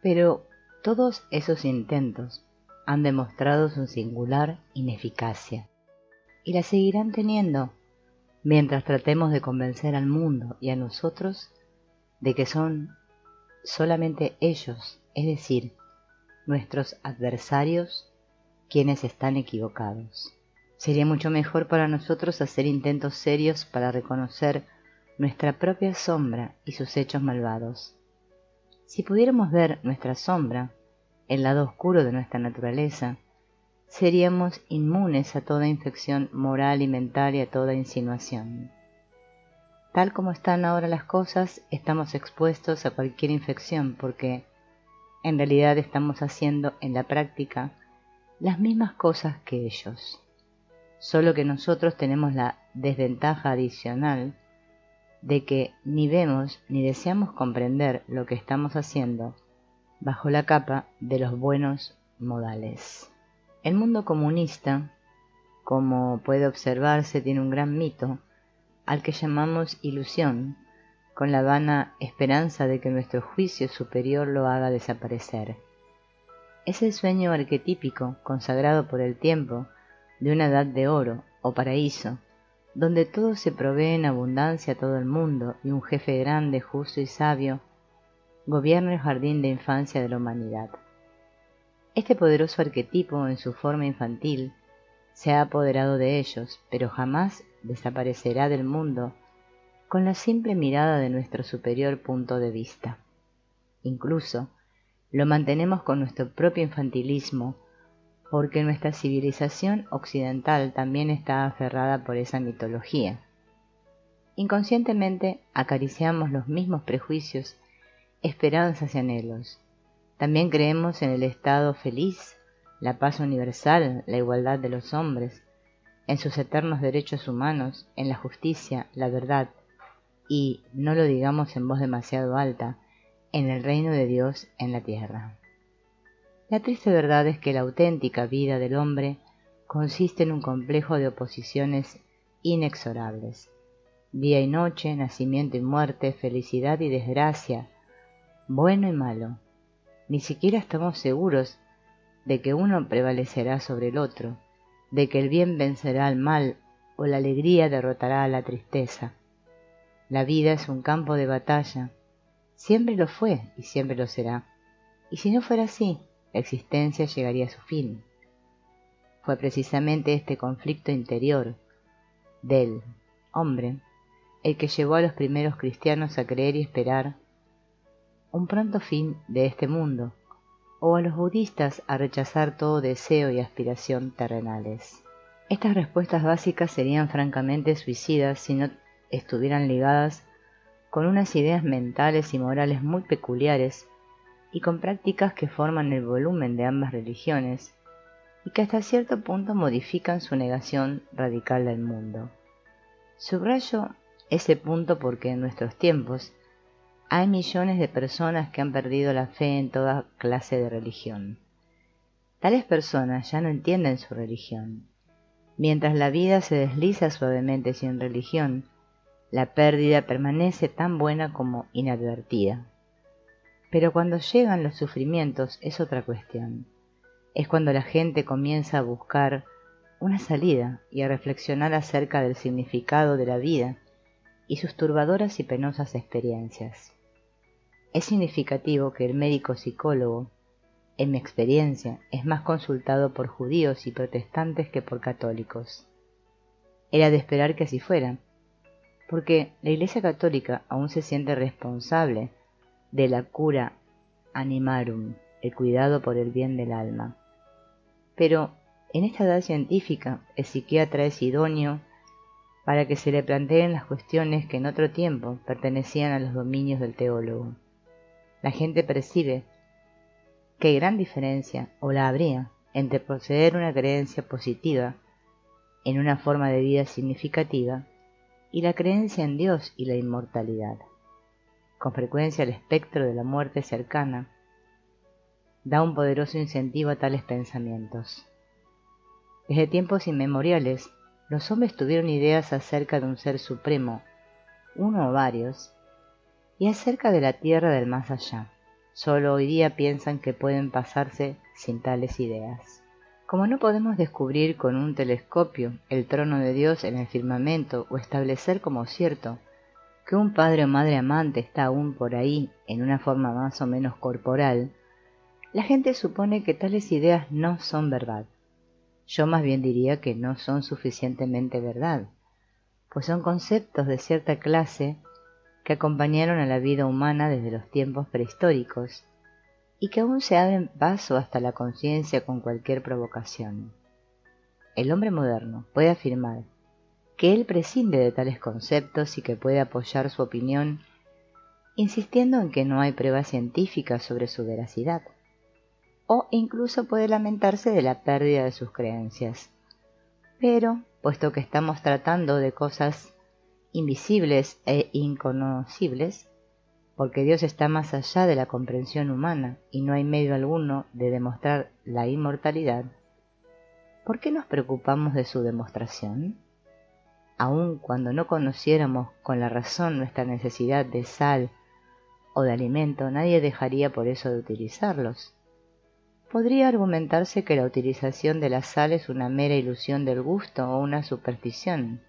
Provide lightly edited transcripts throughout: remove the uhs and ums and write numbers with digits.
Pero todos esos intentos han demostrado su singular ineficacia y la seguirán teniendo mientras tratemos de convencer al mundo y a nosotros de que son solamente ellos, es decir, nuestros adversarios, quienes están equivocados. Sería mucho mejor para nosotros hacer intentos serios para reconocer nuestra propia sombra y sus hechos malvados. Si pudiéramos ver nuestra sombra, el lado oscuro de nuestra naturaleza, seríamos inmunes a toda infección moral y mental y a toda insinuación. Tal como están ahora las cosas, estamos expuestos a cualquier infección porque, en realidad, estamos haciendo en la práctica las mismas cosas que ellos. Solo que nosotros tenemos la desventaja adicional de que ni vemos ni deseamos comprender lo que estamos haciendo bajo la capa de los buenos modales. El mundo comunista, como puede observarse, tiene un gran mito al que llamamos ilusión, con la vana esperanza de que nuestro juicio superior lo haga desaparecer. Es el sueño arquetípico consagrado por el tiempo de una edad de oro o paraíso, donde todo se provee en abundancia a todo el mundo y un jefe grande, justo y sabio gobierna el jardín de infancia de la humanidad. Este poderoso arquetipo en su forma infantil se ha apoderado de ellos, pero jamás desaparecerá del mundo con la simple mirada de nuestro superior punto de vista. Incluso lo mantenemos con nuestro propio infantilismo, porque nuestra civilización occidental también está aferrada por esa mitología. Inconscientemente acariciamos los mismos prejuicios, esperanzas y anhelos. También creemos en el estado feliz, la paz universal, la igualdad de los hombres, en sus eternos derechos humanos, en la justicia, la verdad y, no lo digamos en voz demasiado alta, en el reino de Dios en la tierra. La triste verdad es que la auténtica vida del hombre consiste en un complejo de oposiciones inexorables. Día y noche, nacimiento y muerte, felicidad y desgracia, bueno y malo. Ni siquiera estamos seguros de que uno prevalecerá sobre el otro, de que el bien vencerá al mal o la alegría derrotará a la tristeza. La vida es un campo de batalla, siempre lo fue y siempre lo será, y si no fuera así, la existencia llegaría a su fin. Fue precisamente este conflicto interior del hombre el que llevó a los primeros cristianos a creer y esperar un pronto fin de este mundo, o a los budistas a rechazar todo deseo y aspiración terrenales. Estas respuestas básicas serían francamente suicidas si no estuvieran ligadas con unas ideas mentales y morales muy peculiares y con prácticas que forman el volumen de ambas religiones y que hasta cierto punto modifican su negación radical del mundo. Subrayo ese punto porque en nuestros tiempos hay millones de personas que han perdido la fe en toda clase de religión. Tales personas ya no entienden su religión. Mientras la vida se desliza suavemente sin religión, la pérdida permanece tan buena como inadvertida. Pero cuando llegan los sufrimientos es otra cuestión. Es cuando la gente comienza a buscar una salida y a reflexionar acerca del significado de la vida y sus turbadoras y penosas experiencias. Es significativo que el médico psicólogo, en mi experiencia, es más consultado por judíos y protestantes que por católicos. Era de esperar que así fuera, porque la Iglesia Católica aún se siente responsable de la cura animarum, el cuidado por el bien del alma. Pero en esta edad científica, el psiquiatra es idóneo para que se le planteen las cuestiones que en otro tiempo pertenecían a los dominios del teólogo. La gente percibe que hay gran diferencia, o la habría, entre poseer una creencia positiva en una forma de vida significativa y la creencia en Dios y la inmortalidad. Con frecuencia el espectro de la muerte cercana da un poderoso incentivo a tales pensamientos. Desde tiempos inmemoriales, los hombres tuvieron ideas acerca de un ser supremo, uno o varios, y acerca de la tierra del más allá. solo hoy día piensan que pueden pasarse sin tales ideas. Como no podemos descubrir con un telescopio el trono de Dios en el firmamento o establecer como cierto que un padre o madre amante está aún por ahí en una forma más o menos corporal, la gente supone que tales ideas no son verdad. Yo más bien diría que no son suficientemente verdad, pues son conceptos de cierta clase que acompañaron a la vida humana desde los tiempos prehistóricos y que aún se abren paso hasta la conciencia con cualquier provocación. El hombre moderno puede afirmar que él prescinde de tales conceptos y que puede apoyar su opinión insistiendo en que no hay pruebas científicas sobre su veracidad, o incluso puede lamentarse de la pérdida de sus creencias. Pero, puesto que estamos tratando de cosas invisibles e inconocibles, porque Dios está más allá de la comprensión humana y no hay medio alguno de demostrar la inmortalidad, ¿por qué nos preocupamos de su demostración? Aun cuando no conociéramos con la razón nuestra necesidad de sal o de alimento, nadie dejaría por eso de utilizarlos. Podría argumentarse que la utilización de la sal es una mera ilusión del gusto o una superstición.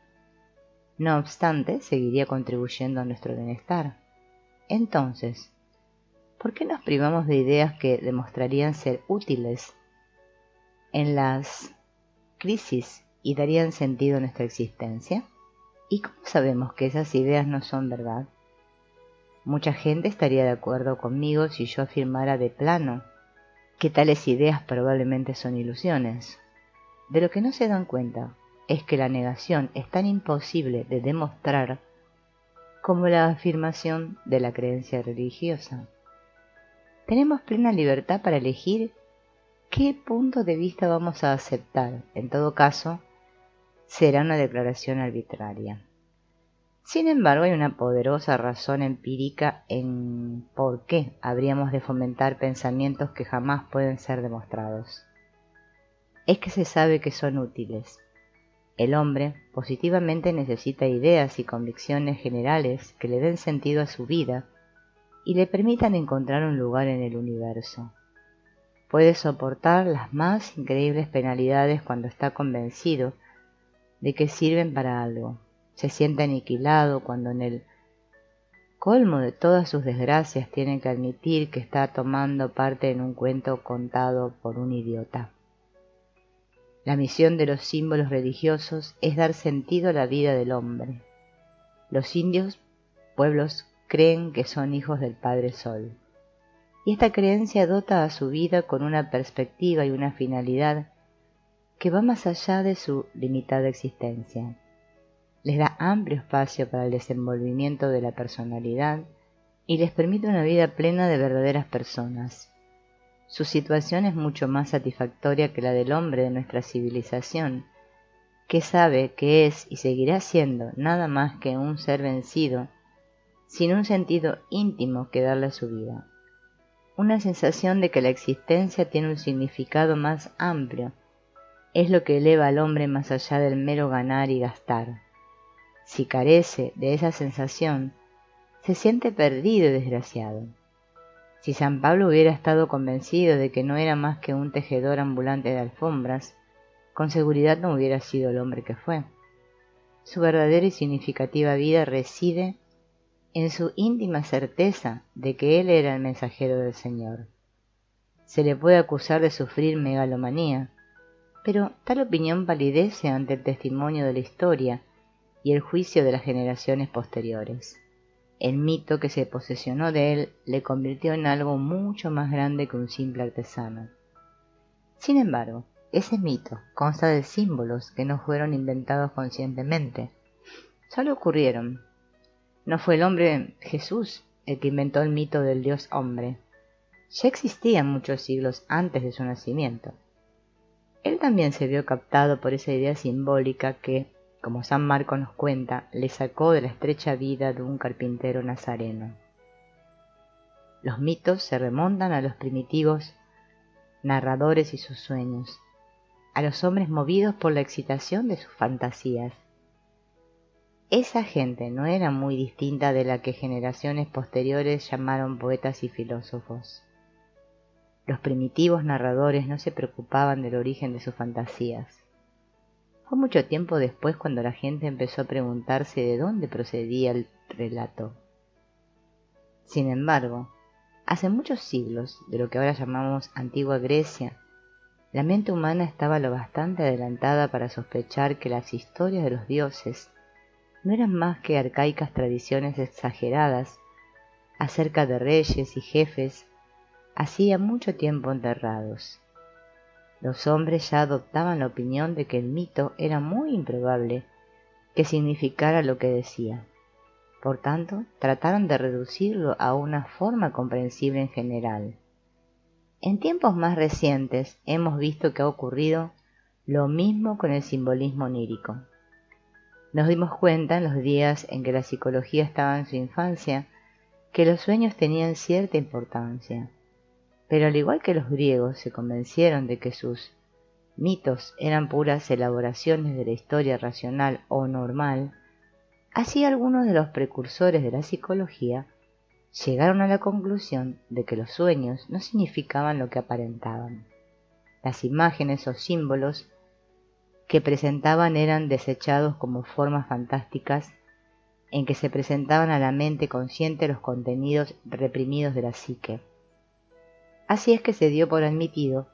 No obstante, seguiría contribuyendo a nuestro bienestar. Entonces, ¿por qué nos privamos de ideas que demostrarían ser útiles en las crisis y darían sentido a nuestra existencia? ¿Y cómo sabemos que esas ideas no son verdad? Mucha gente estaría de acuerdo conmigo si yo afirmara de plano que tales ideas probablemente son ilusiones. De lo que no se dan cuenta es que la negación es tan imposible de demostrar como la afirmación de la creencia religiosa. Tenemos plena libertad para elegir qué punto de vista vamos a aceptar. En todo caso, será una declaración arbitraria. Sin embargo, hay una poderosa razón empírica en por qué habríamos de fomentar pensamientos que jamás pueden ser demostrados. Es que se sabe que son útiles. El hombre positivamente necesita ideas y convicciones generales que le den sentido a su vida y le permitan encontrar un lugar en el universo. Puede soportar las más increíbles penalidades cuando está convencido de que sirven para algo. Se siente aniquilado cuando en el colmo de todas sus desgracias tiene que admitir que está tomando parte en un cuento contado por un idiota. La misión de los símbolos religiosos es dar sentido a la vida del hombre. Los indios, pueblos, creen que son hijos del Padre Sol. Y esta creencia dota a su vida con una perspectiva y una finalidad que va más allá de su limitada existencia. Les da amplio espacio para el desenvolvimiento de la personalidad y les permite una vida plena de verdaderas personas. Su situación es mucho más satisfactoria que la del hombre de nuestra civilización, que sabe que es y seguirá siendo nada más que un ser vencido, sin un sentido íntimo que darle a su vida. Una sensación de que la existencia tiene un significado más amplio es lo que eleva al hombre más allá del mero ganar y gastar. Si carece de esa sensación, se siente perdido y desgraciado. Si San Pablo hubiera estado convencido de que no era más que un tejedor ambulante de alfombras, con seguridad no hubiera sido el hombre que fue. Su verdadera y significativa vida reside en su íntima certeza de que él era el mensajero del Señor. Se le puede acusar de sufrir megalomanía, pero tal opinión palidece ante el testimonio de la historia y el juicio de las generaciones posteriores. El mito que se posesionó de él le convirtió en algo mucho más grande que un simple artesano. Sin embargo, ese mito consta de símbolos que no fueron inventados conscientemente, solo ocurrieron. No fue el hombre Jesús el que inventó el mito del Dios hombre. Ya existía muchos siglos antes de su nacimiento. Él también se vio captado por esa idea simbólica que, como San Marcos nos cuenta, le sacó de la estrecha vida de un carpintero nazareno. Los mitos se remontan a los primitivos narradores y sus sueños, a los hombres movidos por la excitación de sus fantasías. Esa gente no era muy distinta de la que generaciones posteriores llamaron poetas y filósofos. Los primitivos narradores no se preocupaban del origen de sus fantasías. Fue mucho tiempo después cuando la gente empezó a preguntarse de dónde procedía el relato. Sin embargo, hace muchos siglos, de lo que ahora llamamos Antigua Grecia, la mente humana estaba lo bastante adelantada para sospechar que las historias de los dioses no eran más que arcaicas tradiciones exageradas acerca de reyes y jefes hacía mucho tiempo enterrados. Los hombres ya adoptaban la opinión de que el mito era muy improbable que significara lo que decía. Por tanto, trataron de reducirlo a una forma comprensible en general. En tiempos más recientes hemos visto que ha ocurrido lo mismo con el simbolismo onírico. Nos dimos cuenta en los días en que la psicología estaba en su infancia que los sueños tenían cierta importancia, pero al igual que los griegos se convencieron de que sus mitos eran puras elaboraciones de la historia racional o normal, así algunos de los precursores de la psicología llegaron a la conclusión de que los sueños no significaban lo que aparentaban. Las imágenes o símbolos que presentaban eran desechados como formas fantásticas en que se presentaban a la mente consciente los contenidos reprimidos de la psique. Así es que se dio por admitido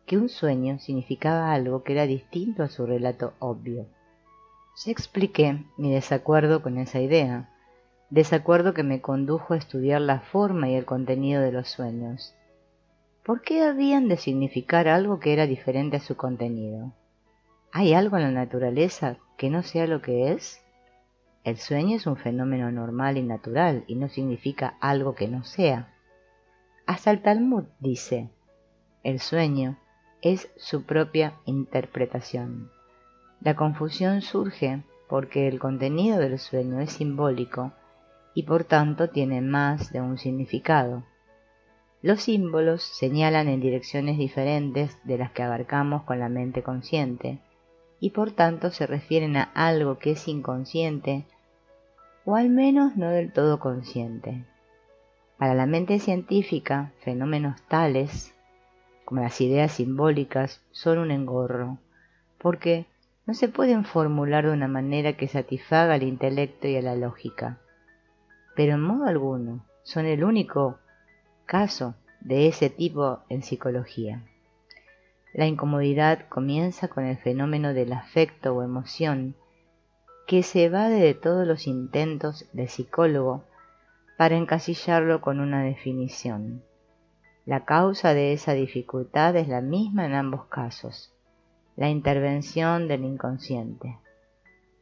que un sueño significaba algo que era distinto a su relato obvio. Ya expliqué mi desacuerdo con esa idea, desacuerdo que me condujo a estudiar la forma y el contenido de los sueños. ¿Por qué habían de significar algo que era diferente a su contenido? ¿Hay algo en la naturaleza que no sea lo que es? El sueño es un fenómeno normal y natural y no significa algo que no sea. Hasta el Talmud dice, el sueño es su propia interpretación. La confusión surge porque el contenido del sueño es simbólico y por tanto tiene más de un significado. Los símbolos señalan en direcciones diferentes de las que abarcamos con la mente consciente y por tanto se refieren a algo que es inconsciente o al menos no del todo consciente. Para la mente científica, fenómenos tales como las ideas simbólicas son un engorro, porque no se pueden formular de una manera que satisfaga al intelecto y a la lógica. Pero en modo alguno son el único caso de ese tipo en psicología. La incomodidad comienza con el fenómeno del afecto o emoción que se evade de todos los intentos del psicólogo para encasillarlo con una definición. La causa de esa dificultad es la misma en ambos casos, la intervención del inconsciente.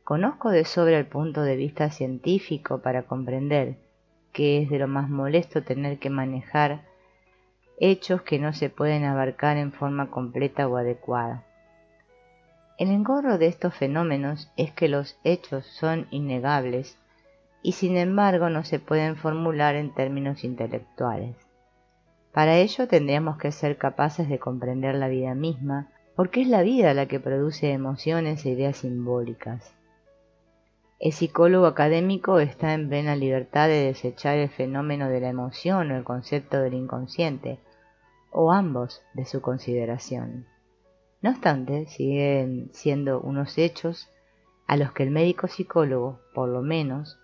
Conozco de sobra el punto de vista científico para comprender que es de lo más molesto tener que manejar hechos que no se pueden abarcar en forma completa o adecuada. El engorro de estos fenómenos es que los hechos son innegables y sin embargo no se pueden formular en términos intelectuales. Para ello tendríamos que ser capaces de comprender la vida misma, porque es la vida la que produce emociones e ideas simbólicas. El psicólogo académico está en plena libertad de desechar el fenómeno de la emoción o el concepto del inconsciente, o ambos de su consideración. No obstante, siguen siendo unos hechos a los que el médico psicólogo, por lo menos,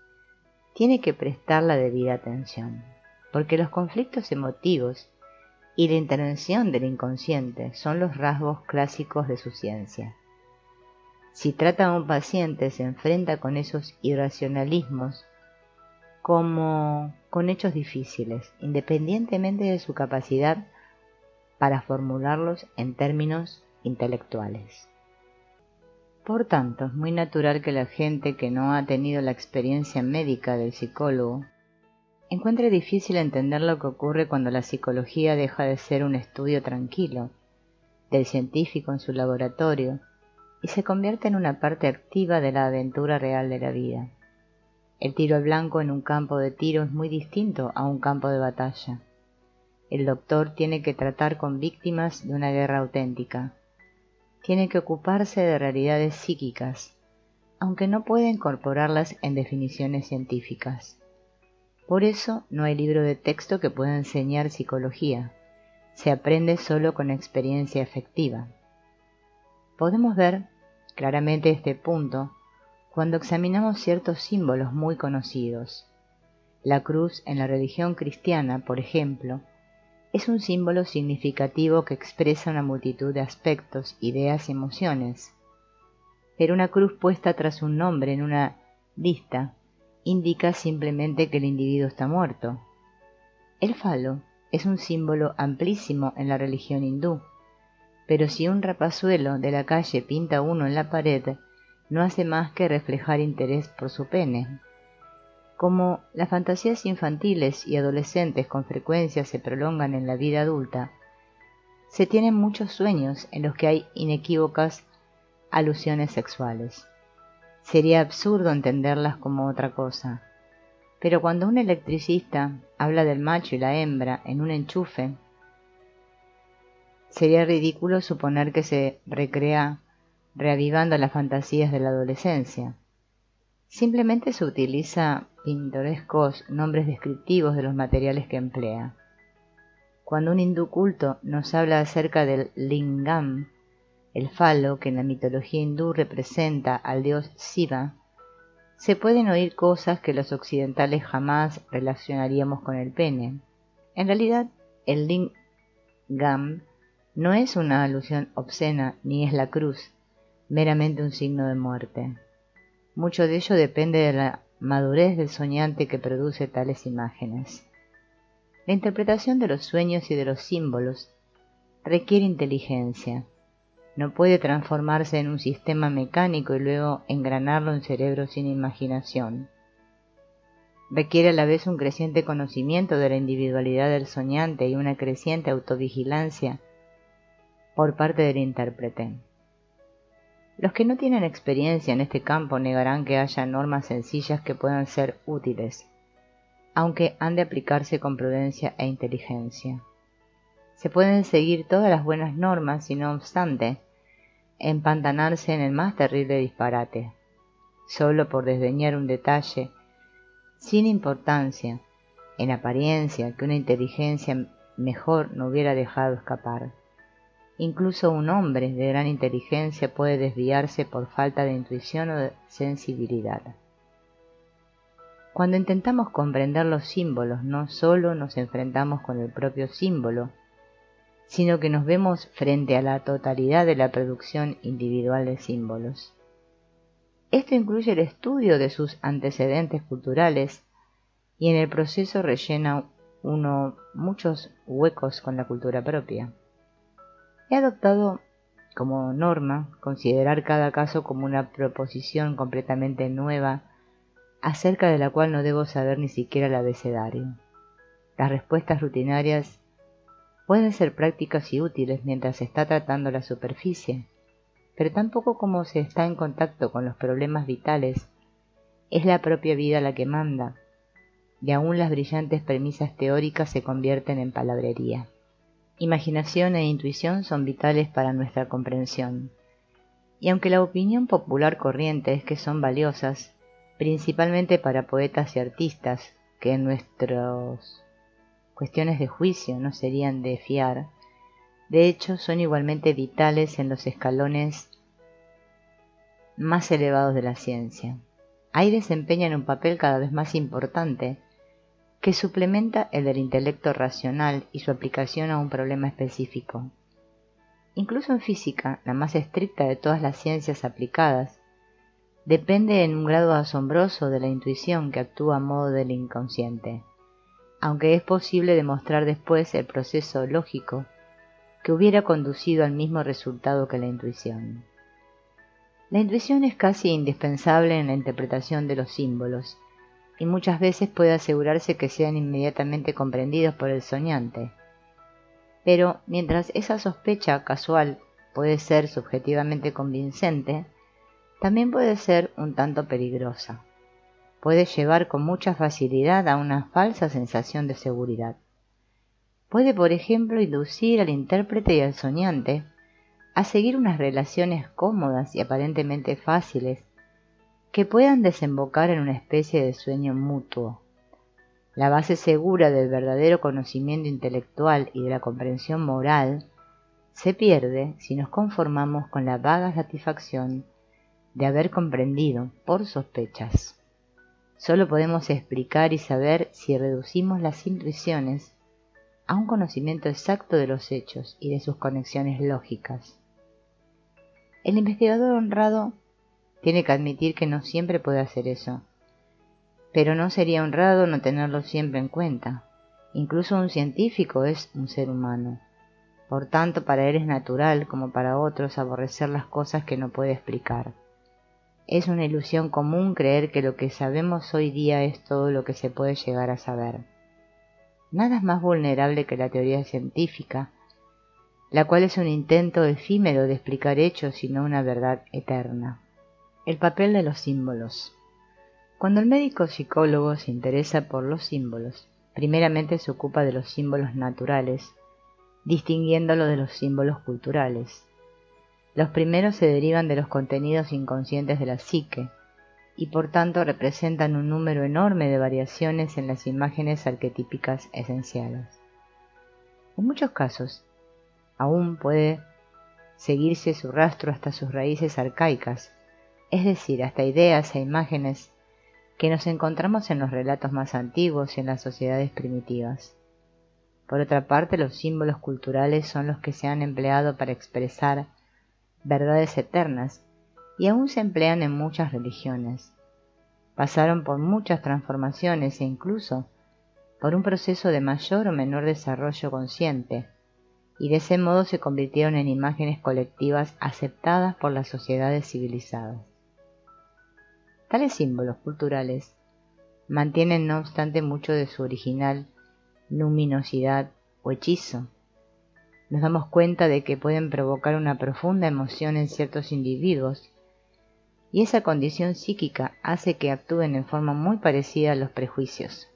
tiene que prestar la debida atención, porque los conflictos emotivos y la intervención del inconsciente son los rasgos clásicos de su ciencia. Si trata a un paciente, se enfrenta con esos irracionalismos como con hechos difíciles, independientemente de su capacidad para formularlos en términos intelectuales. Por tanto, es muy natural que la gente que no ha tenido la experiencia médica del psicólogo encuentre difícil entender lo que ocurre cuando la psicología deja de ser un estudio tranquilo del científico en su laboratorio y se convierte en una parte activa de la aventura real de la vida. El tiro al blanco en un campo de tiro es muy distinto a un campo de batalla. El doctor tiene que tratar con víctimas de una guerra auténtica. Tiene que ocuparse de realidades psíquicas, aunque no puede incorporarlas en definiciones científicas. Por eso no hay libro de texto que pueda enseñar psicología, se aprende solo con experiencia efectiva. Podemos ver claramente este punto cuando examinamos ciertos símbolos muy conocidos. La cruz en la religión cristiana, por ejemplo, es un símbolo significativo que expresa una multitud de aspectos, ideas y emociones. Pero una cruz puesta tras un nombre en una lista indica simplemente que el individuo está muerto. El falo es un símbolo amplísimo en la religión hindú, pero si un rapazuelo de la calle pinta uno en la pared, no hace más que reflejar interés por su pene. Como las fantasías infantiles y adolescentes con frecuencia se prolongan en la vida adulta, se tienen muchos sueños en los que hay inequívocas alusiones sexuales. Sería absurdo entenderlas como otra cosa, pero cuando un electricista habla del macho y la hembra en un enchufe, sería ridículo suponer que se recrea reavivando las fantasías de la adolescencia. Simplemente se utiliza pintorescos nombres descriptivos de los materiales que emplea. Cuando un hindú culto nos habla acerca del lingam, el falo que en la mitología hindú representa al dios Shiva, se pueden oír cosas que los occidentales jamás relacionaríamos con el pene. En realidad, el lingam no es una alusión obscena ni es la cruz, meramente un signo de muerte. Mucho de ello depende de la madurez del soñante que produce tales imágenes. La interpretación de los sueños y de los símbolos requiere inteligencia. No puede transformarse en un sistema mecánico y luego engranarlo en cerebros sin imaginación. Requiere a la vez un creciente conocimiento de la individualidad del soñante y una creciente autovigilancia por parte del intérprete. Los que no tienen experiencia en este campo negarán que haya normas sencillas que puedan ser útiles, aunque han de aplicarse con prudencia e inteligencia. Se pueden seguir todas las buenas normas y no obstante, empantanarse en el más terrible disparate, solo por desdeñar un detalle sin importancia, en apariencia, que una inteligencia mejor no hubiera dejado escapar. Incluso un hombre de gran inteligencia puede desviarse por falta de intuición o de sensibilidad. Cuando intentamos comprender los símbolos, no solo nos enfrentamos con el propio símbolo, sino que nos vemos frente a la totalidad de la producción individual de símbolos. Esto incluye el estudio de sus antecedentes culturales y en el proceso rellena uno muchos huecos con la cultura propia. He adoptado como norma considerar cada caso como una proposición completamente nueva acerca de la cual no debo saber ni siquiera el abecedario. Las respuestas rutinarias pueden ser prácticas y útiles mientras se está tratando la superficie, pero tampoco como se está en contacto con los problemas vitales, es la propia vida la que manda, y aún las brillantes premisas teóricas se convierten en palabrería. Imaginación e intuición son vitales para nuestra comprensión, y aunque la opinión popular corriente es que son valiosas, principalmente para poetas y artistas, que en nuestras cuestiones de juicio no serían de fiar, de hecho son igualmente vitales en los escalones más elevados de la ciencia. Ahí desempeñan un papel cada vez más importante, que suplementa el del intelecto racional y su aplicación a un problema específico. Incluso en física, la más estricta de todas las ciencias aplicadas, depende en un grado asombroso de la intuición que actúa a modo del inconsciente, aunque es posible demostrar después el proceso lógico que hubiera conducido al mismo resultado que la intuición. La intuición es casi indispensable en la interpretación de los símbolos, y muchas veces puede asegurarse que sean inmediatamente comprendidos por el soñante. Pero mientras esa sospecha casual puede ser subjetivamente convincente, también puede ser un tanto peligrosa. Puede llevar con mucha facilidad a una falsa sensación de seguridad. Puede, por ejemplo, inducir al intérprete y al soñante a seguir unas relaciones cómodas y aparentemente fáciles que puedan desembocar en una especie de sueño mutuo. La base segura del verdadero conocimiento intelectual y de la comprensión moral se pierde si nos conformamos con la vaga satisfacción de haber comprendido por sospechas. Solo podemos explicar y saber si reducimos las intuiciones a un conocimiento exacto de los hechos y de sus conexiones lógicas. El investigador honrado tiene que admitir que no siempre puede hacer eso, pero no sería honrado no tenerlo siempre en cuenta. Incluso un científico es un ser humano. Por tanto, para él es natural, como para otros, aborrecer las cosas que no puede explicar. Es una ilusión común creer que lo que sabemos hoy día es todo lo que se puede llegar a saber. Nada es más vulnerable que la teoría científica, la cual es un intento efímero de explicar hechos y no una verdad eterna. El papel de los símbolos. Cuando el médico psicólogo se interesa por los símbolos, primeramente se ocupa de los símbolos naturales, distinguiéndolo de los símbolos culturales. Los primeros se derivan de los contenidos inconscientes de la psique, y por tanto representan un número enorme de variaciones en las imágenes arquetípicas esenciales. En muchos casos, aún puede seguirse su rastro hasta sus raíces arcaicas, es decir, hasta ideas e imágenes que nos encontramos en los relatos más antiguos y en las sociedades primitivas. Por otra parte, los símbolos culturales son los que se han empleado para expresar verdades eternas y aún se emplean en muchas religiones. Pasaron por muchas transformaciones e incluso por un proceso de mayor o menor desarrollo consciente, y de ese modo se convirtieron en imágenes colectivas aceptadas por las sociedades civilizadas. Tales símbolos culturales mantienen no obstante mucho de su original luminosidad o hechizo. Nos damos cuenta de que pueden provocar una profunda emoción en ciertos individuos, y esa condición psíquica hace que actúen en forma muy parecida a los prejuicios.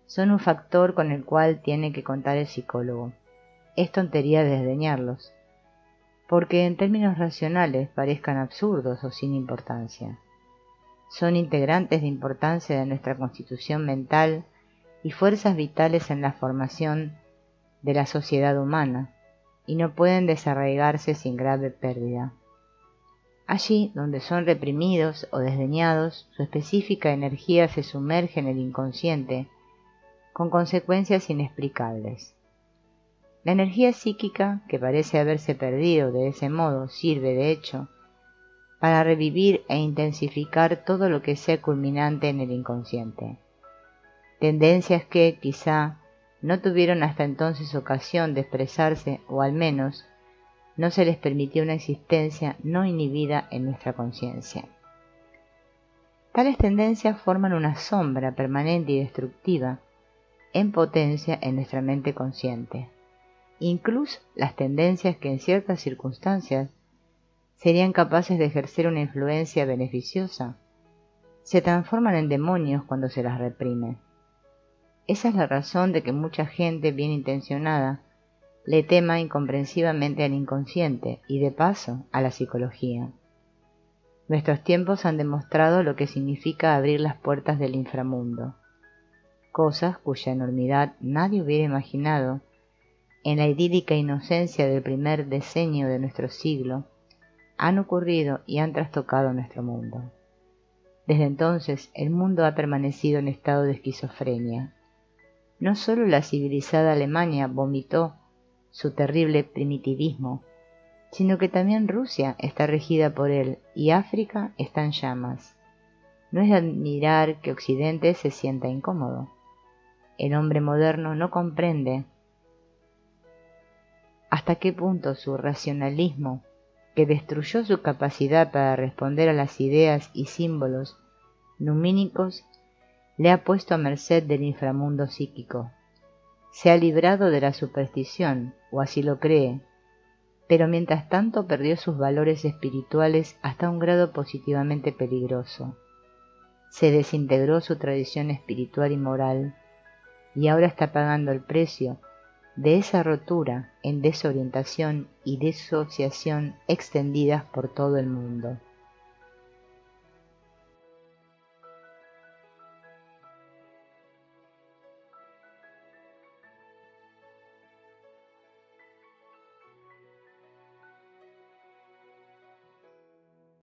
Son un factor con el cual tiene que contar el psicólogo. Es tontería desdeñarlos, porque en términos racionales parezcan absurdos o sin importancia. Son integrantes de importancia de nuestra constitución mental y fuerzas vitales en la formación de la sociedad humana, y no pueden desarraigarse sin grave pérdida. Allí donde son reprimidos o desdeñados, su específica energía se sumerge en el inconsciente, con consecuencias inexplicables. La energía psíquica, que parece haberse perdido de ese modo, sirve, de hecho, para revivir e intensificar todo lo que sea culminante en el inconsciente. Tendencias que, quizá, no tuvieron hasta entonces ocasión de expresarse, o al menos no se les permitió una existencia no inhibida en nuestra conciencia. Tales tendencias forman una sombra permanente y destructiva en potencia en nuestra mente consciente. Incluso las tendencias que en ciertas circunstancias serían capaces de ejercer una influencia beneficiosa, se transforman en demonios cuando se las reprime. Esa es la razón de que mucha gente bien intencionada le tema incomprensiblemente al inconsciente y, de paso, a la psicología. Nuestros tiempos han demostrado lo que significa abrir las puertas del inframundo, cosas cuya enormidad nadie hubiera imaginado en la idílica inocencia del primer decenio de nuestro siglo, han ocurrido y han trastocado nuestro mundo. Desde entonces, el mundo ha permanecido en estado de esquizofrenia. No solo la civilizada Alemania vomitó su terrible primitivismo, sino que también Rusia está regida por él y África está en llamas. No es de admirar que Occidente se sienta incómodo. El hombre moderno no comprende hasta qué punto su racionalismo, que destruyó su capacidad para responder a las ideas y símbolos lumínicos, le ha puesto a merced del inframundo psíquico. Se ha librado de la superstición, o así lo cree, pero mientras tanto perdió sus valores espirituales hasta un grado positivamente peligroso. Se desintegró su tradición espiritual y moral, y ahora está pagando el precio de esa rotura en desorientación y disociación extendidas por todo el mundo.